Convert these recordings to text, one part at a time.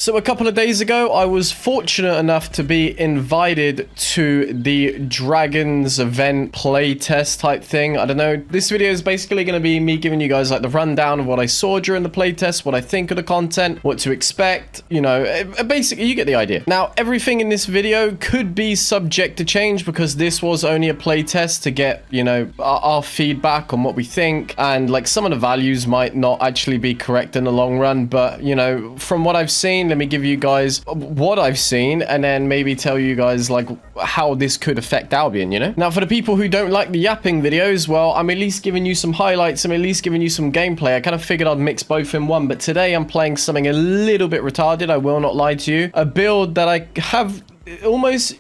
So a couple of days ago, I was fortunate enough to be invited to the Dragons event playtest type thing. I don't know. This video is basically going to be me giving you guys like the rundown of what I saw during the playtest, what I think of the content, what to expect. You know, basically you get the idea. Now, everything in this video could be subject to change because this was only a playtest to get, you know, our feedback on what we think. And like some of the values might not actually be correct in the long run. But, you know, from what I've seen, let me give you guys what I've seen and then maybe tell you guys like how this could affect Albion, you know? Now, for the people who don't like the yapping videos, well, I'm at least giving you some highlights. I'm at least giving you some gameplay. I kind of figured I'd mix both in one, but today I'm playing something a little bit retarded. I will not lie to you. A build that I have almost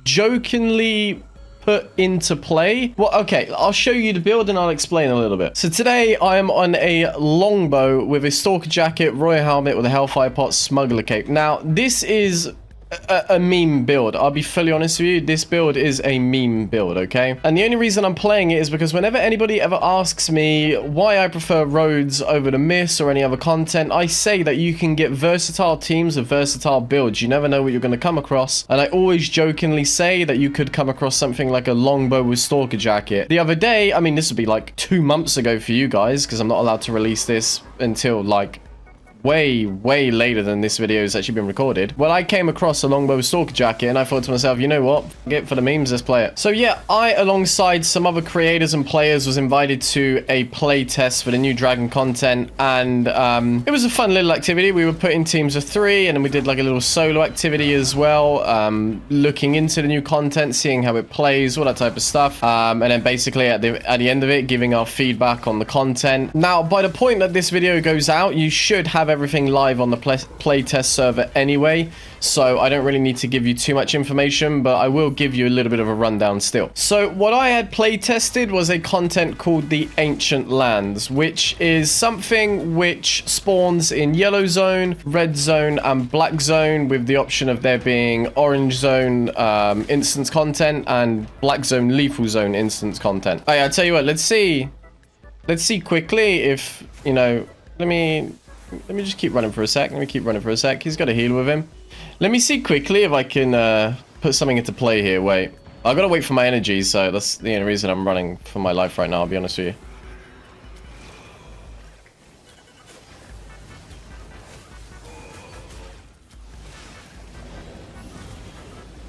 jokingly put into play. Well, okay, I'll show you the build and I'll explain a little bit. So today I am on a longbow with a stalker jacket, royal helmet with a hellfire pot, smuggler cape. Now, this is a meme build. I'll be fully honest with you, this build is a meme build, okay? And the only reason I'm playing it is because whenever anybody ever asks me why I prefer roads over the myths or any other content, I say that you can get versatile teams with versatile builds. You never know what you're going to come across. And I always jokingly say that you could come across something like a longbow with stalker jacket. The other day, I mean, this would be like 2 months ago for you guys because I'm not allowed to release this until like way later than this video has actually been recorded. Well, I came across a longbow stalker jacket and I thought to myself, you know what, get for the memes, let's play it. So yeah, I alongside some other creators and players was invited to a play test for the new dragon content, and it was a fun little activity. We were put in teams of 3 and then we did like a little solo activity as well, looking into the new content, seeing how it plays, all that type of stuff, and then basically at the end of it giving our feedback on the content. Now, by the point that this video goes out, you should have everything live on the playtest server anyway, so I don't really need to give you too much information, but I will give you a little bit of a rundown still. So what I had playtested was a content called the Ancient Lands, which is something which spawns in yellow zone, red zone, and black zone, with the option of there being orange zone instance content and black zone lethal zone instance content. I'll tell you what, let's see quickly if, you know, let me just keep running for a sec. He's got a heal with him. Let me see quickly if I can put something into play here. Wait. I've got to wait for my energy, so that's the only reason I'm running for my life right now, I'll be honest with you.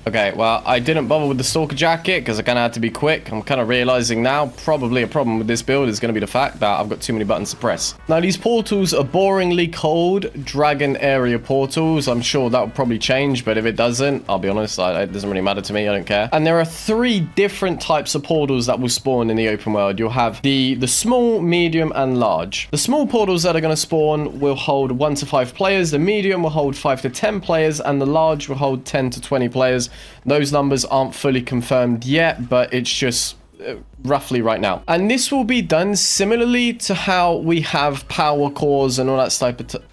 Okay, well, I didn't bother with the stalker jacket because I kind of had to be quick. I'm kind of realizing now probably a problem with this build is going to be the fact that I've got too many buttons to press. Now, these portals are boringly cold dragon area portals. I'm sure that will probably change, but if it doesn't, I'll be honest, it doesn't really matter to me. I don't care. And there are 3 different types of portals that will spawn in the open world. You'll have the small, medium, and large. The small portals that are going to spawn will hold 1 to 5 players. The medium will hold 5 to 10 players, and the large will hold 10 to 20 players. Those numbers aren't fully confirmed yet, but it's just roughly right now. And this will be done similarly to how we have power cores and all that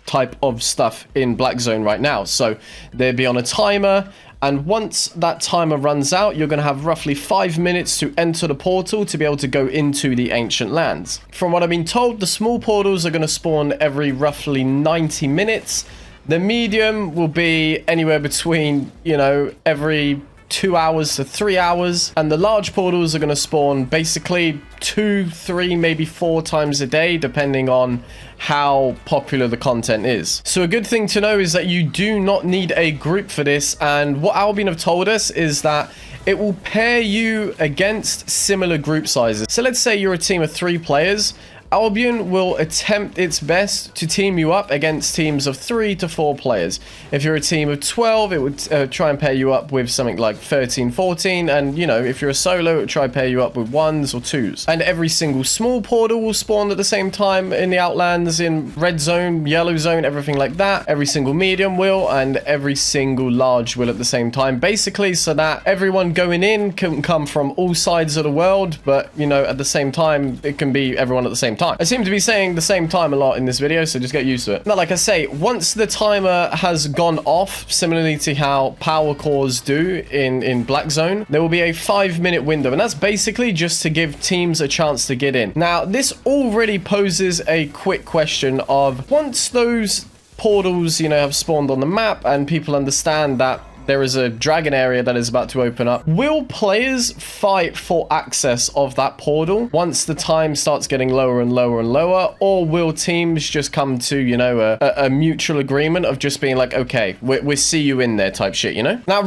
type of stuff in Black Zone right now. So they'll be on a timer, and once that timer runs out, you're going to have roughly 5 minutes to enter the portal to be able to go into the Ancient Lands. From what I've been told, the small portals are going to spawn every roughly 90 minutes. The medium will be anywhere between, you know, every 2 hours to 3 hours. And the large portals are going to spawn basically 2, 3, maybe 4 times a day, depending on how popular the content is. So a good thing to know is that you do not need a group for this. And what Albion have told us is that it will pair you against similar group sizes. So let's say you're a team of 3 players. Albion will attempt its best to team you up against teams of 3 to 4 players. If you're a team of 12, it would try and pair you up with something like 13, 14. And, you know, if you're a solo, it would try and pair you up with 1s or 2s. And every single small portal will spawn at the same time in the Outlands, in red zone, yellow zone, everything like that. Every single medium will, and every single large will at the same time. Basically, so that everyone going in can come from all sides of the world, but, you know, at the same time, it can be everyone at the same time. I seem to be saying the same time a lot in this video, so just get used to it. Now, like I say, once the timer has gone off, similarly to how power cores do in Black Zone, there will be a 5-minute window, and that's basically just to give teams a chance to get in. Now, this already poses a quick question of, once those portals, you know, have spawned on the map and people understand that there is a dragon area that is about to open up, will players fight for access of that portal once the time starts getting lower and lower and lower? Or will teams just come to, you know, a mutual agreement of just being like, okay, we see you in there type shit, you know? Now,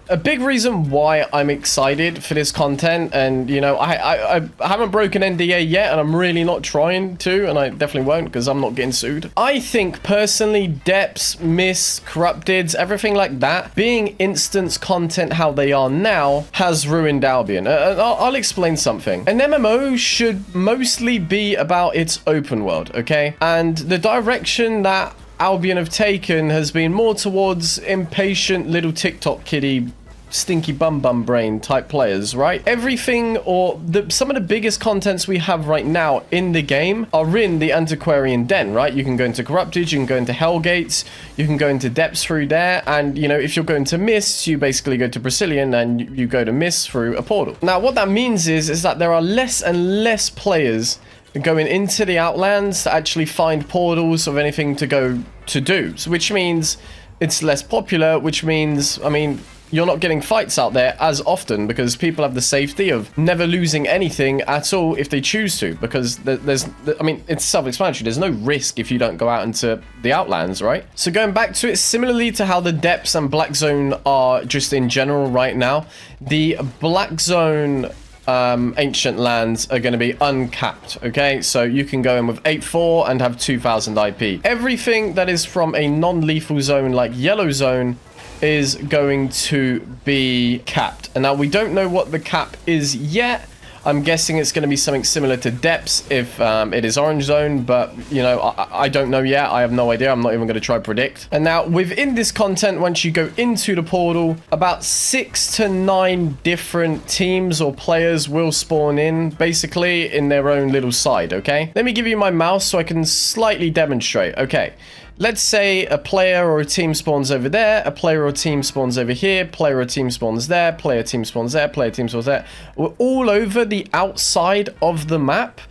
a big reason why I'm excited for this content, and, you know, I haven't broken NDA yet, and I'm really not trying to, and I definitely won't because I'm not getting sued. I think, personally, Depths, Mists, Corrupteds, everything like that, being instance content how they are now has ruined Albion. I'll explain something. An MMO should mostly be about its open world, okay? And the direction that Albion have taken has been more towards impatient little TikTok kiddie stinky bum brain type players, right? Everything, or some of the biggest contents we have right now in the game are in the Antiquarian Den, right? You can go into Corrupted, you can go into Hellgates, you can go into Depths through there, and, you know, if you're going to Mists, you basically go to Brazilian and you go to Mists through a portal. Now, what that means is that there are less and less players going into the Outlands to actually find portals of anything to go to do, so which means it's less popular, which means, I mean, you're not getting fights out there as often because people have the safety of never losing anything at all if they choose to, because I mean, it's self-explanatory. There's no risk if you don't go out into the Outlands, right? So going back to it, similarly to how the Depths and Black Zone are just in general right now, the Black Zone ancient lands are going to be uncapped, okay? So you can go in with 8-4 and have 2000 IP. Everything that is from a non-lethal zone like Yellow Zone is going to be capped. And now we don't know what the cap is yet. I'm guessing it's going to be something similar to Depths if it is Orange Zone, but, you know, I don't know yet. I have no idea. I'm not even going to try predict. And now within this content, once you go into the portal, about 6 to 9 different teams or players will spawn in, basically in their own little side, okay? Let me give you my mouse so I can slightly demonstrate. Okay. Let's say a player or a team spawns over there, a player or team spawns over here, player or team spawns there, player team spawns there, player team spawns there. We're all over the outside of the map.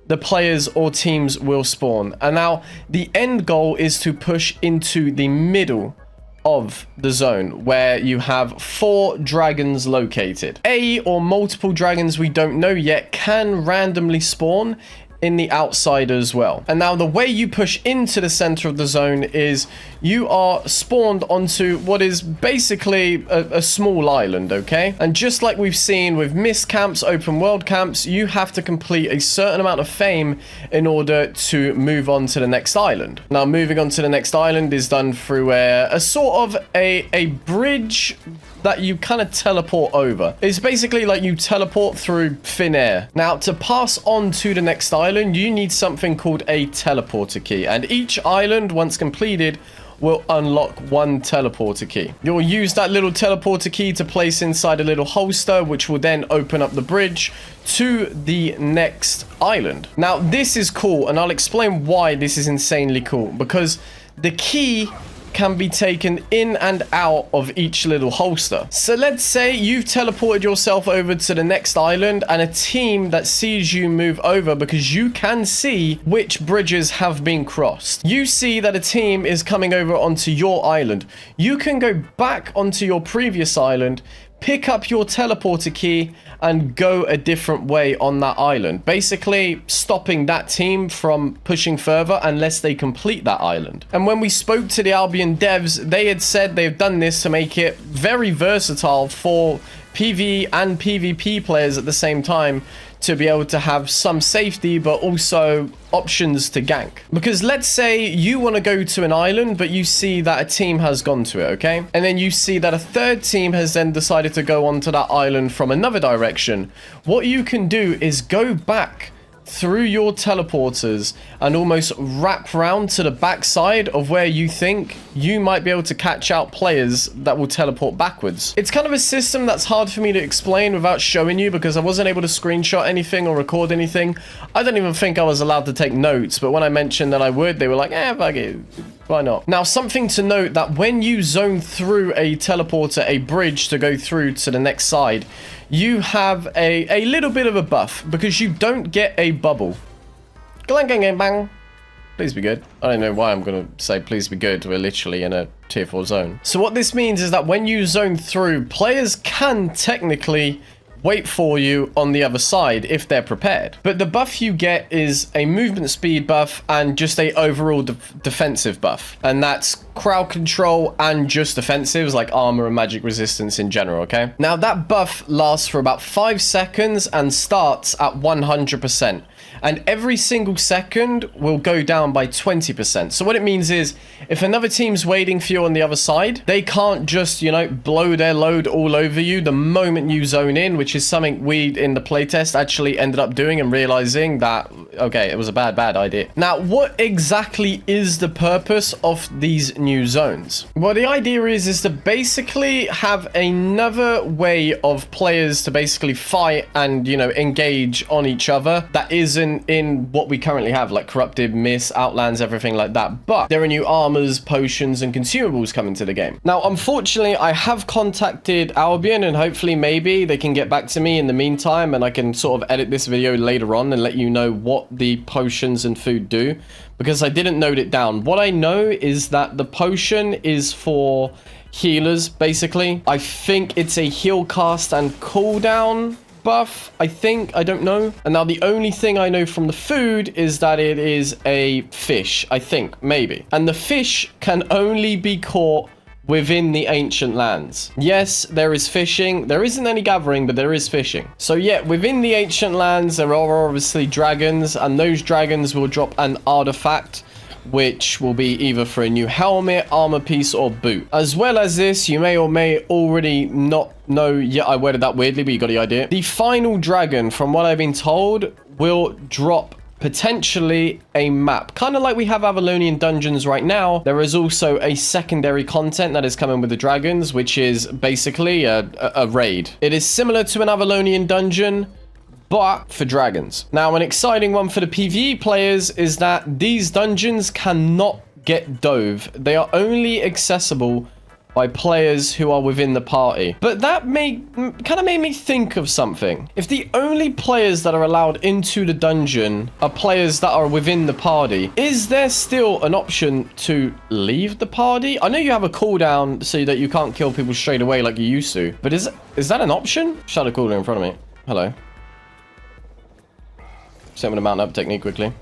The players or teams will spawn. And now the end goal is to push into the middle of the zone where you have 4 dragons located. A or multiple dragons, we don't know yet, can randomly spawn in the outside as well. And now the way you push into the center of the zone is you are spawned onto what is basically a small island, okay? And just like we've seen with mist camps, open world camps, you have to complete a certain amount of fame in order to move on to the next island. Now, moving on to the next island is done through a sort of a bridge that you kind of teleport over. It's basically like you teleport through thin air. Now, to pass on to the next island, you need something called a teleporter key. And each island, once completed, will unlock 1 teleporter key. You'll use that little teleporter key to place inside a little holster, which will then open up the bridge to the next island. Now, this is cool, and I'll explain why this is insanely cool. Because the key can be taken in and out of each little holster. So let's say you've teleported yourself over to the next island and a team that sees you move over, because you can see which bridges have been crossed. You see that a team is coming over onto your island. You can go back onto your previous island, pick up your teleporter key, and go a different way on that island, basically stopping that team from pushing further unless they complete that island. And when we spoke to the Albion devs, they had said they've done this to make it very versatile for PvE and PvP players at the same time, to be able to have some safety but also options to gank. Because let's say you want to go to an island but you see that a team has gone to it, okay? And then you see that a third team has then decided to go onto that island from another direction. What you can do is go back through your teleporters and almost wrap round to the backside of where you think you might be able to catch out players that will teleport backwards. It's kind of a system that's hard for me to explain without showing you, because I wasn't able to screenshot anything or record anything. I don't even think I was allowed to take notes, but when I mentioned that I would, they were like, fuck it. Why not? Now, something to note, that when you zone through a teleporter, a bridge to go through to the next side, you have a little bit of a buff, because you don't get a bubble. Glang, gang, gang, bang. Please be good. I don't know why I'm going to say please be good. We're literally in a tier 4 zone. So what this means is that when you zone through, players can technically wait for you on the other side if they're prepared. But the buff you get is a movement speed buff and just a overall defensive buff. And that's crowd control and just defensives like armor and magic resistance in general, okay? Now that buff lasts for about 5 seconds and starts at 100%. And every single second will go down by 20%. So what it means is, if another team's waiting for you on the other side, they can't just, you know, blow their load all over you the moment you zone in, which is something we, in the playtest, actually ended up doing and realizing that, okay, it was a bad idea. Now, what exactly is the purpose of these new zones? Well, the idea is to basically have another way of players to basically fight and, you know, engage on each other that isn't in what we currently have, like corrupted, miss, outlands, everything like that. But there are new armors, potions, and consumables coming to the game. Now, unfortunately, I have contacted Albion, and hopefully maybe they can get back to me in the meantime, and I can sort of edit this video later on and let you know what the potions and food do, because I didn't note it down. What I know is that the potion is for healers, basically. I think it's a heal cast and cooldown buff, I think. I don't know. And now the only thing I know from the food is that it is a fish, I think, maybe. And the fish can only be caught within the ancient lands. Yes, there is fishing. There isn't any gathering, but there is fishing. So yeah, within the ancient lands, there are obviously dragons, and those dragons will drop an artifact, which will be either for a new helmet, armor piece, or boot. As well as this, you may or may already not know. Yeah, I worded that weirdly, but you got the idea. The final dragon, from what I've been told, will drop potentially a map. Kind of like we have Avalonian dungeons right now, there is also a secondary content that is coming with the dragons, which is basically a raid. It is similar to an Avalonian dungeon, but for dragons. Now, an exciting one for the PvE players is that these dungeons cannot get dove. They are only accessible by players who are within the party. But that kind of made me think of something. If the only players that are allowed into the dungeon are players that are within the party, is there still an option to leave the party? I know you have a cooldown so that you can't kill people straight away like you used to, but is that an option? Shadow cooldown in front of me. Hello. Set with a mount up technique quickly.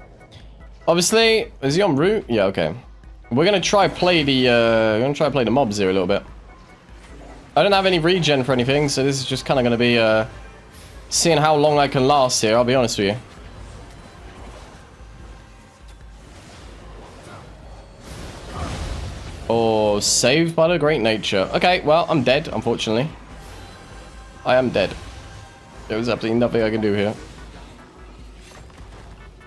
Obviously, is he en route? Yeah, okay. We're gonna try play the mobs here a little bit. I don't have any regen for anything, so this is just kind of gonna be seeing how long I can last here. I'll be honest with you. Oh, saved by the great nature. Okay, well, I'm dead, unfortunately. I am dead. There's absolutely nothing I can do here.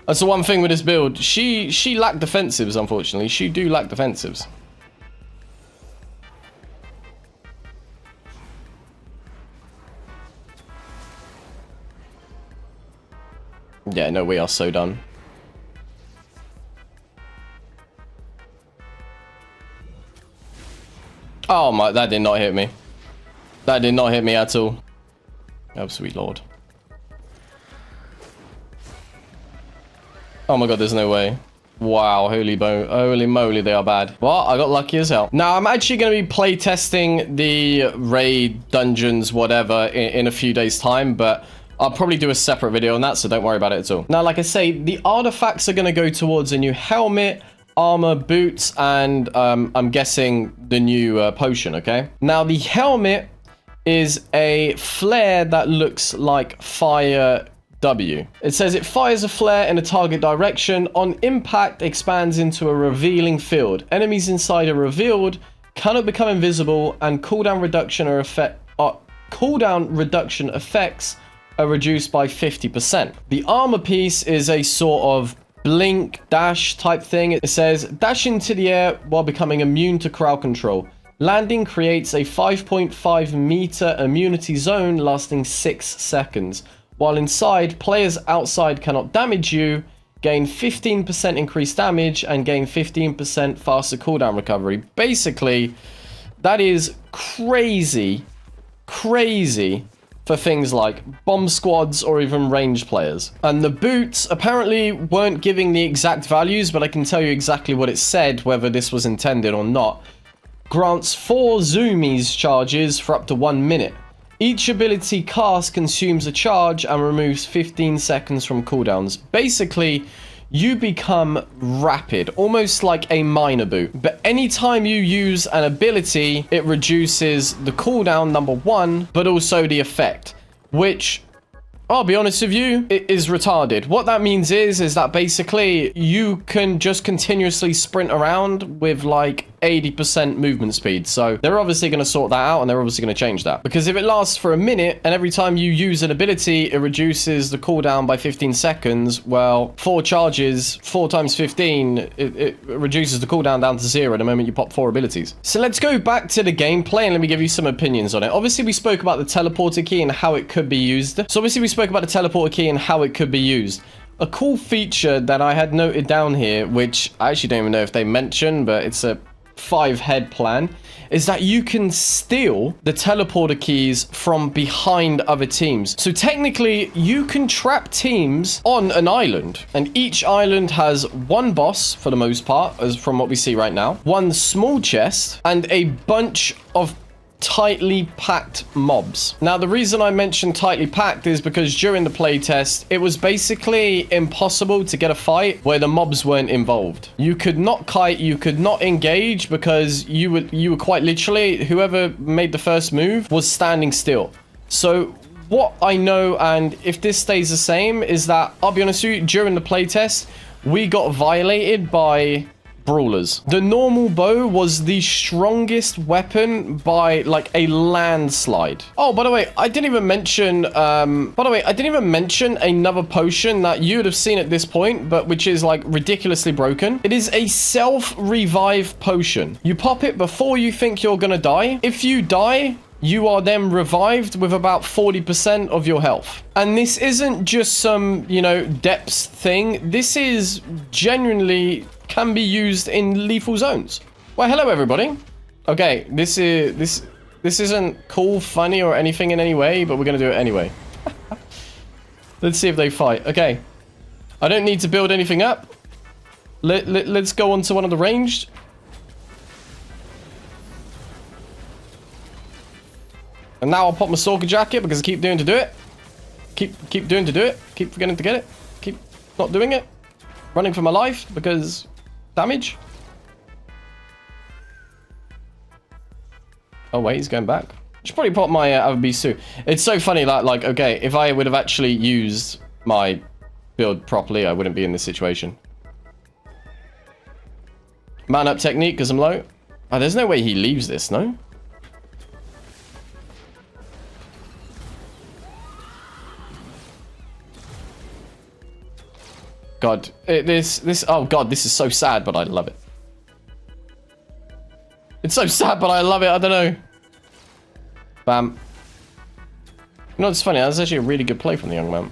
That's the one thing with this build. She lacked defensives, unfortunately. She do lack defensives. Yeah, no, we are so done. Oh my, that did not hit me. That did not hit me at all. Oh, sweet lord. Oh my god, there's no way. Wow, holy moly, they are bad. Well, I got lucky as hell. Now, I'm actually going to be playtesting the raid, dungeons, whatever, in a few days' time, but I'll probably do a separate video on that, so don't worry about it at all. Now, like I say, the artifacts are going to go towards a new helmet, armor, boots, and I'm guessing the new potion, okay? Now, the helmet is a flare that looks like fire W. It says it fires a flare in a target direction. On impact, expands into a revealing field. Enemies inside are revealed, cannot become invisible, and cooldown reduction effects are reduced by 50%. The armor piece is a sort of blink dash type thing. It says dash into the air while becoming immune to crowd control. Landing creates a 5.5 meter immunity zone lasting 6 seconds. While inside, players outside cannot damage you, gain 15% increased damage, and gain 15% faster cooldown recovery. Basically, that is crazy for things like bomb squads or even ranged players. And the boots apparently weren't giving the exact values, but I can tell you exactly what it said, whether this was intended or not. Grants 4 zoomies charges for up to 1 minute. Each ability cast consumes a charge and removes 15 seconds from cooldowns. Basically, you become rapid, almost like a minor boot. But anytime you use an ability, it reduces the cooldown, number one, but also the effect, which, I'll be honest with you, it is retarded. What that means is that basically you can just continuously sprint around with like 80% movement speed. So they're obviously going to sort that out, and they're obviously going to change that. Because if it lasts for a minute and every time you use an ability, it reduces the cooldown by 15 seconds, well, 4 charges, 4 times 15, it reduces the cooldown down to 0 the moment you pop 4 abilities. So let's go back to the gameplay and let me give you some opinions on it. Obviously, we spoke about the teleporter key and how it could be used. So obviously, we spoke about the teleporter key and how it could be used. A cool feature that I had noted down here, which I actually don't even know if they mentioned, but it's a 5-head plan, is that you can steal the teleporter keys from behind other teams. So technically, you can trap teams on an island, and each island has 1 boss for the most part, as from what we see right now, 1 small chest, and a bunch of tightly packed mobs. Now, the reason I mentioned tightly packed is because during the playtest, it was basically impossible to get a fight where the mobs weren't involved. You could not kite, you could not engage, because you were quite literally, whoever made the first move was standing still. So what I know, and if this stays the same, is that, I'll be honest with you, during the playtest, we got violated by brawlers. The normal bow was the strongest weapon by like a landslide. Oh, by the way, I didn't even mention another potion that you would have seen at this point, but which is like ridiculously broken. It is a self-revive potion. You pop it before you think you're gonna die. If you die, you are then revived with about 40% of your health. And this isn't just some, you know, depths thing. This is genuinely can be used in lethal zones. Well, hello everybody. Okay, this isn't cool, funny, or anything in any way, but we're gonna do it anyway. Let's see if they fight. Okay, I don't need to build anything up. Let's go on to one of the ranged. And now I'll pop my stalker jacket because I keep doing to do it. Keep doing to do it. Keep forgetting to get it. Keep not doing it. Running for my life because damage. Oh wait, he's going back. I should probably pop my other beast too. It's so funny that, like, okay, if I would have actually used my build properly, I wouldn't be in this situation. Man up technique because I'm low. Oh, there's no way he leaves this, no? God, oh God, this is so sad, but I love it. It's so sad, but I love it. I don't know. Bam. You know, it's funny. That's actually a really good play from the young man.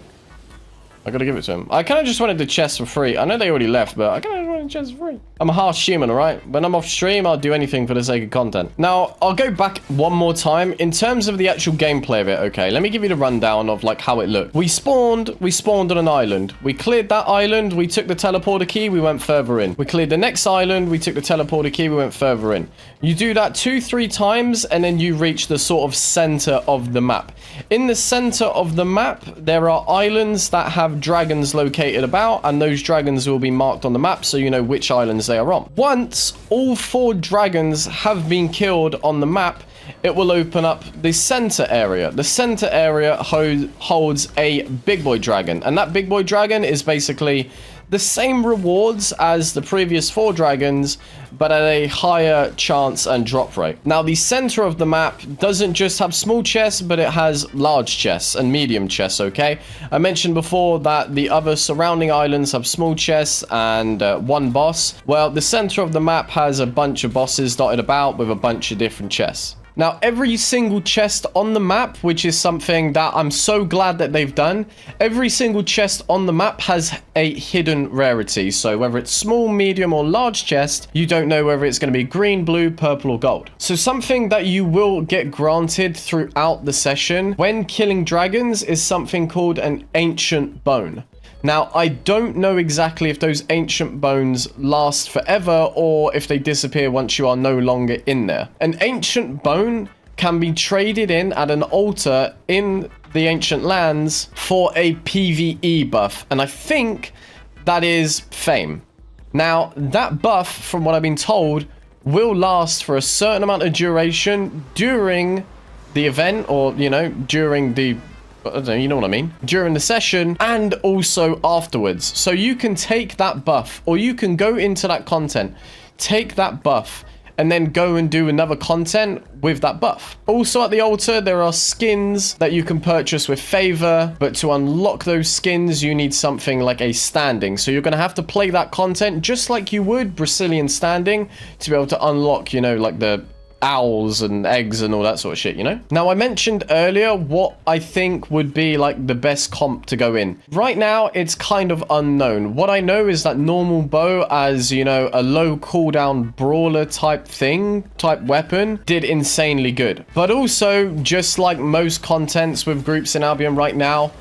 I gotta give it to him. I kind of just wanted the chest for free. I know they already left, but I kind of wanted the chest for free. I'm a harsh human, alright? When I'm off stream, I'll do anything for the sake of content. Now, I'll go back one more time. In terms of the actual gameplay of it, okay, let me give you the rundown of, like, how it looked. We spawned on an island. We cleared that island. We took the teleporter key. We went further in. We cleared the next island. We took the teleporter key. We went further in. You do that 2-3 times, and then you reach the sort of center of the map. In the center of the map, there are islands that have dragons located about, and those dragons will be marked on the map so you know which islands they are on. Once all 4 dragons have been killed on the map, it will open up the center area. The center area holds a big boy dragon, and that big boy dragon is basically the same rewards as the previous 4 dragons, but at a higher chance and drop rate. Now, the center of the map doesn't just have small chests, but it has large chests and medium chests, okay? I mentioned before that the other surrounding islands have small chests and 1 boss. Well, the center of the map has a bunch of bosses dotted about with a bunch of different chests. Now, every single chest on the map, which is something that I'm so glad that they've done, every single chest on the map has a hidden rarity. So whether it's small, medium, or large chest, you don't know whether it's going to be green, blue, purple, or gold. So something that you will get granted throughout the session when killing dragons is something called an ancient bone. Now, I don't know exactly if those ancient bones last forever or if they disappear once you are no longer in there. An ancient bone can be traded in at an altar in the ancient lands for a PvE buff, and I think that is fame. Now, that buff, from what I've been told, will last for a certain amount of duration during the event, or, you know, during the... I don't know, you know what I mean? During the session and also afterwards. So you can take that buff, or you can go into that content, take that buff, and then go and do another content with that buff. Also at the altar, there are skins that you can purchase with favor, but to unlock those skins, you need something like a standing. So you're going to have to play that content just like you would Brazilian standing to be able to unlock, you know, like the owls and eggs and all that sort of shit, you know? Now, I mentioned earlier what I think would be like the best comp to go in. Right now, it's kind of unknown. What I know is that normal bow as, you know, a low cooldown brawler type weapon did insanely good. But also, just like most contents with groups in Albion right now,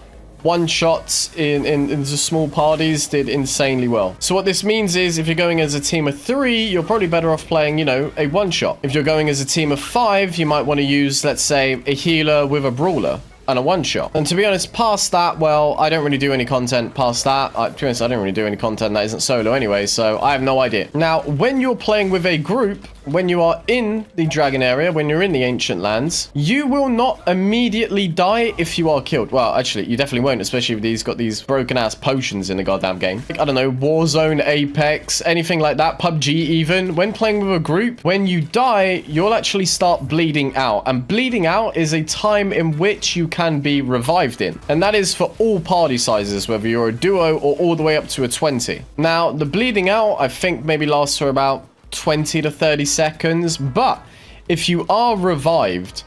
one-shots in the small parties did insanely well. So what this means is if you're going as a team of 3, you're probably better off playing, you know, a one-shot. If you're going as a team of 5, you might want to use, let's say, a healer with a brawler and a one-shot. And to be honest, past that, well, I don't really do any content past that. To be honest, I don't really do any content that isn't solo anyway, so I have no idea. Now, when you're playing with a group, when you are in the dragon area, when you're in the ancient lands, you will not immediately die if you are killed. Well, actually, you definitely won't, especially if these got these broken-ass potions in the goddamn game. Like, I don't know, Warzone, Apex, anything like that, PUBG even. When playing with a group, when you die, you'll actually start bleeding out. And bleeding out is a time in which you can be revived in. And that is for all party sizes, whether you're a duo or all the way up to a 20. Now, the bleeding out, I think maybe lasts for about 20 to 30 seconds, but if you are revived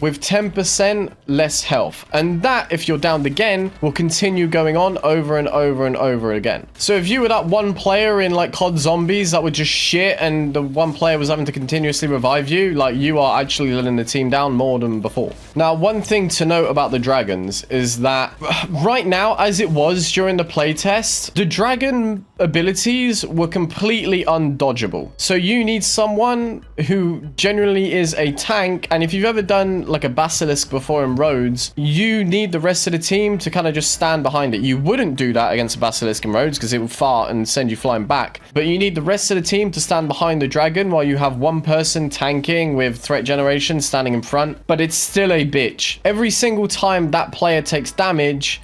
with 10% less health, and that, if you're downed again, will continue going on over and over and over again. So if you were that one player in like COD Zombies that would just shit and the one player was having to continuously revive you, like, you are actually letting the team down more than before. Now, one thing to note about the dragons is that right now, as it was during the playtest, the dragon abilities were completely undodgeable. So you need someone who generally is a tank, and if you've ever done like a basilisk before in Rhodes, you need the rest of the team to kind of just stand behind it. You wouldn't do that against a basilisk in Rhodes because it would fart and send you flying back, but you need the rest of the team to stand behind the dragon while you have one person tanking with threat generation standing in front. But it's still a bitch. Every single time that player takes damage,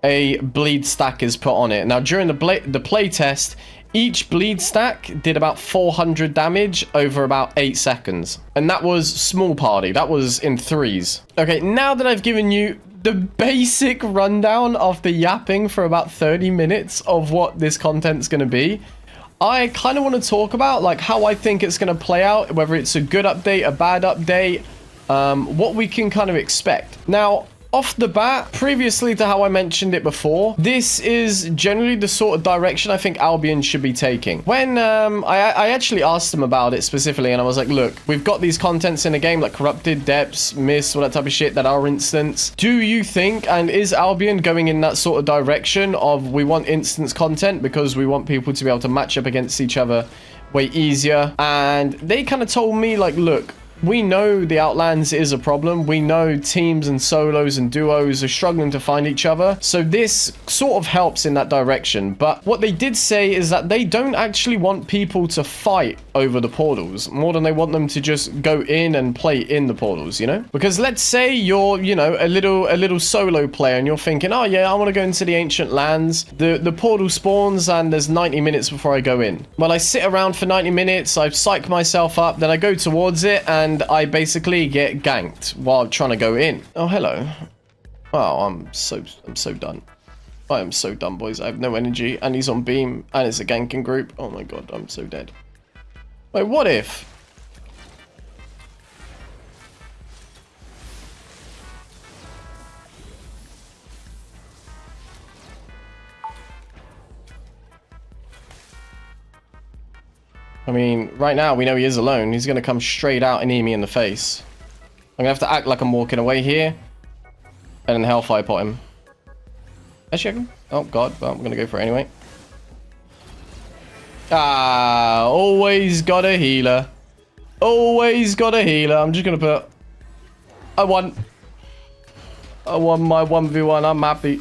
a bleed stack is put on it. Now, during the play test, each bleed stack did about 400 damage over about 8 seconds. And that was small party. That was in 3s. Okay, now that I've given you the basic rundown of the yapping for about 30 minutes of what this content's going to be, I kind of want to talk about like how I think it's going to play out, whether it's a good update, a bad update, what we can kind of expect. Now, off the bat, previously to how I mentioned it before, this is generally the sort of direction I think Albion should be taking. When I actually asked them about it specifically, and I was like, look, we've got these contents in the game like Corrupted, Depths, Mist, all that type of shit that are instance. Do you think, and is Albion going in that sort of direction of we want instance content because we want people to be able to match up against each other way easier? And they kind of told me like, look, we know the Outlands is a problem. We know teams and solos and duos are struggling to find each other. So this sort of helps in that direction. But what they did say is that they don't actually want people to fight over the portals more than they want them to just go in and play in the portals, you know? Because let's say you're, you know, a little solo player and you're thinking, oh yeah, I want to go into the ancient lands. The portal spawns and there's 90 minutes before I go in. Well, I sit around for 90 minutes, I psych myself up, then I go towards it and I basically get ganked while trying to go in. Oh, hello. Oh, I'm so done. I am so done, boys. I have no energy, and he's on beam, and it's a ganking group. Oh my god, I'm so dead. Wait, what if? I mean, right now we know he is alone. He's going to come straight out and knee me in the face. I'm going to have to act like I'm walking away here. And then Hellfire pot him. Actually, I can... Oh, God. Well, I'm going to go for it anyway. Ah, always got a healer. Always got a healer. I'm just going to put... I won my 1v1. I'm happy.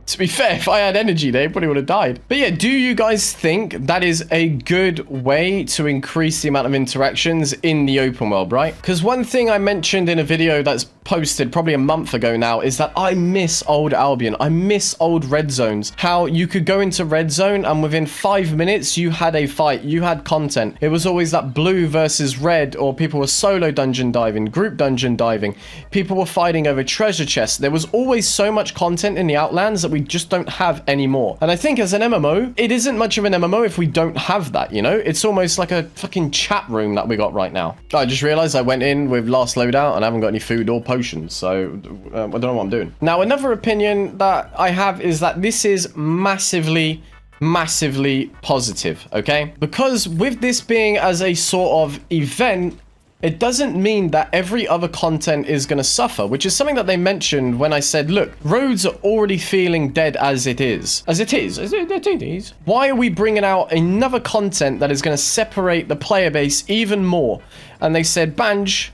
To be fair, if I had energy, they probably would have died. But yeah, do you guys think that is a good way to increase the amount of interactions in the open world, right? Because one thing I mentioned in a video that's posted probably a month ago now is that I miss old Albion. I miss old red zones. How you could go into red zone and within 5 minutes you had a fight, you had content. It was always that blue versus red, or people were solo dungeon diving, group dungeon diving. People were fighting over treasure chests. There was always so much content in the Outlands that we just don't have anymore. And I think as an MMO, it isn't much of an MMO if we don't have that, you know? It's almost like a fucking chat room that we got right now. I just realized I went in with last loadout and I haven't got any food or potions, so I don't know what I'm doing. Now, another opinion that I have is that this is massively positive, okay? Because with this being as a sort of event, it doesn't mean that every other content is going to suffer, which is something that they mentioned when I said, look, roads are already feeling dead as it is. Why are we bringing out another content that is going to separate the player base even more? And they said, Banj,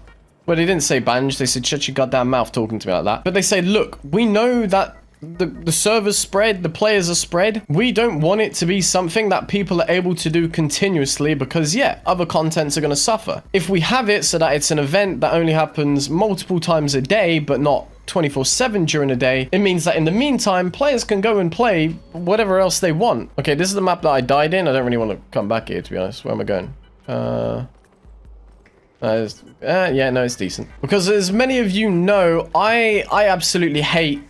well, they didn't say Banj, they said, shut your goddamn mouth talking to me like that. But they said, look, we know that the servers spread, the players are spread. We don't want it to be something that people are able to do continuously because, yeah, other contents are going to suffer. If we have it so that it's an event that only happens multiple times a day, but not 24/7 during the day, it means that in the meantime, players can go and play whatever else they want. Okay, this is the map that I died in. I don't really want to come back here, to be honest. Where am I going? Yeah, no, it's decent. Because as many of you know, I absolutely hate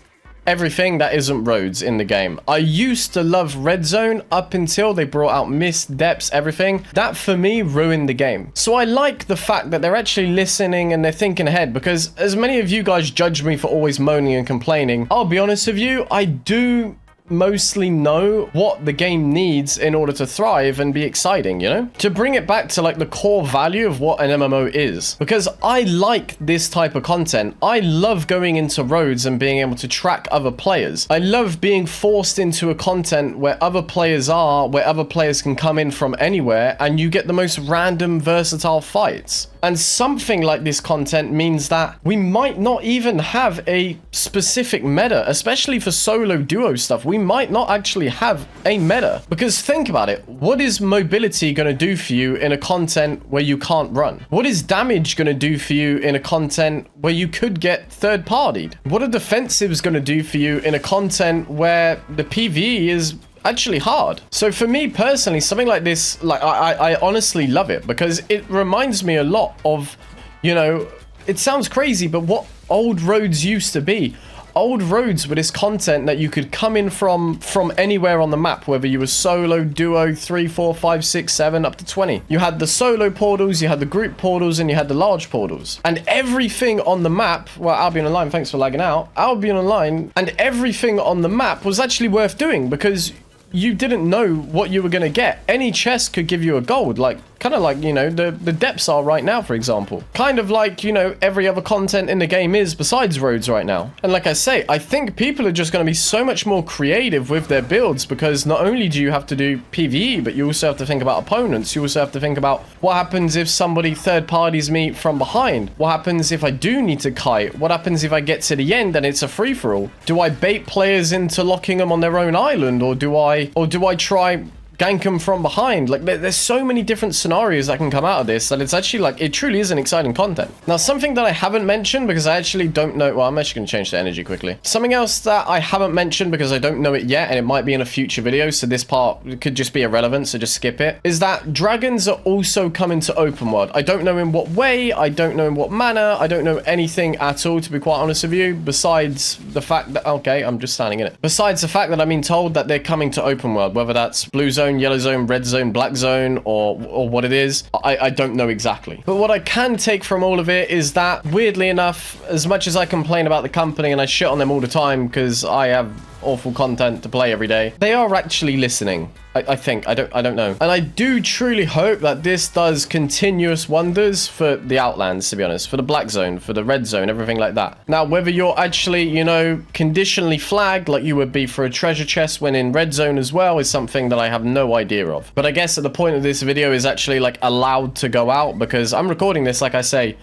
everything that isn't roads in the game. I used to love red zone up until they brought out mist, depths, everything. That for me ruined the game. So I like the fact that they're actually listening and they're thinking ahead, because as many of you guys judge me for always moaning and complaining, I'll be honest with you, I do mostly know what the game needs in order to thrive and be exciting, you know? To bring it back to like the core value of what an MMO is. Because I like this type of content. I love going into roads and being able to track other players. I love being forced into a content where other players are, where other players can come in from anywhere, and you get the most random versatile fights. And something like this content means that we might not even have a specific meta, especially for solo duo stuff. We might not actually have a meta. Because think about it. What is mobility going to do for you in a content where you can't run? What is damage going to do for you in a content where you could get third-partied? What are defensives going to do for you in a content where the PvE is actually hard? So for me personally, something like this, like I honestly love it because it reminds me a lot of, you know, it sounds crazy, but what old roads used to be. Old roads were this content that you could come in from anywhere on the map, whether you were solo, duo, 3, 4, 5, 6, 7, up to 20. You had the solo portals, you had the group portals, and you had the large portals. And everything on the map, well, Albion Online, thanks for lagging out. Albion Online, and everything on the map was actually worth doing because you didn't know what you were going to get. Any chest could give you a gold, like kind of like, you know, the depths are right now, for example. Kind of like, you know, every other content in the game is besides roads right now. And like I say, I think people are just going to be so much more creative with their builds because not only do you have to do PvE, but you also have to think about opponents. You also have to think about what happens if somebody third parties me from behind. What happens if I do need to kite? What happens if I get to the end and it's a free-for-all? Do I bait players into locking them on their own island, or do I try gank them from behind? Like, there's so many different scenarios that can come out of this that it's actually like, it truly is an exciting content. Now, something that I haven't mentioned because I actually don't know, well, I'm actually going to change the energy quickly. Something else that I haven't mentioned because I don't know it yet, and it might be in a future video, so this part could just be irrelevant, so just skip it, is that dragons are also coming to open world. I don't know in what way, I don't know in what manner, I don't know anything at all, to be quite honest with you, besides the fact that, okay, I'm just standing in it. Besides the fact that I'm being told that they're coming to open world, whether that's blue zone, zone, yellow zone, red zone, black zone, or what it is. I don't know exactly. But what I can take from all of it is that, weirdly enough, as much as I complain about the company and I shit on them all the time because I have awful content to play every day, they are actually listening. I think. I don't know. And I do truly hope that this does continuous wonders for the Outlands, to be honest, for the black zone, for the red zone, everything like that. Now, whether you're actually, you know, conditionally flagged like you would be for a treasure chest when in red zone as well is something that I have no idea of. But I guess at the point of this video is actually like allowed to go out because I'm recording this, like I say,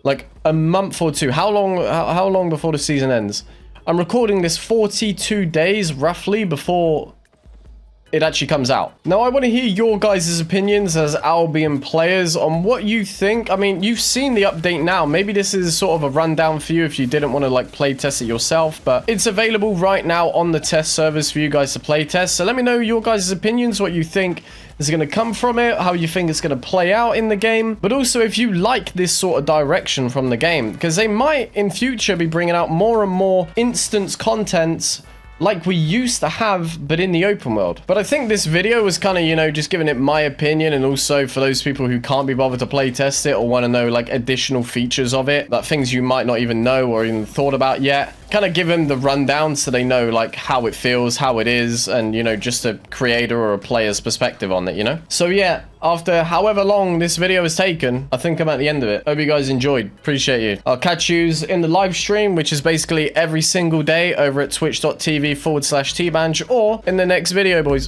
like a month or two. How long before the season ends? I'm recording this 42 days roughly before it actually comes out. Now, I want to hear your guys' opinions as Albion players on what you think. I mean, you've seen the update now. Maybe this is sort of a rundown for you if you didn't want to like play test it yourself, but it's available right now on the test servers for you guys to play test. So let me know your guys' opinions, what you think is going to come from it, how you think it's going to play out in the game, but also if you like this sort of direction from the game, because they might in future be bringing out more and more instance contents like we used to have, but in the open world. But I think this video was kind of, you know, just giving it my opinion, and also for those people who can't be bothered to play test it or want to know like additional features of it, that things you might not even know or even thought about yet, kind of give them the rundown so they know like how it feels, how it is, and, you know, just a creator or a player's perspective on it, you know? So yeah, after however long this video has taken, I think I'm at the end of it. Hope you guys enjoyed. Appreciate you. I'll catch yous in the live stream, which is basically every single day over at twitch.tv/tbanj, or in the next video, boys.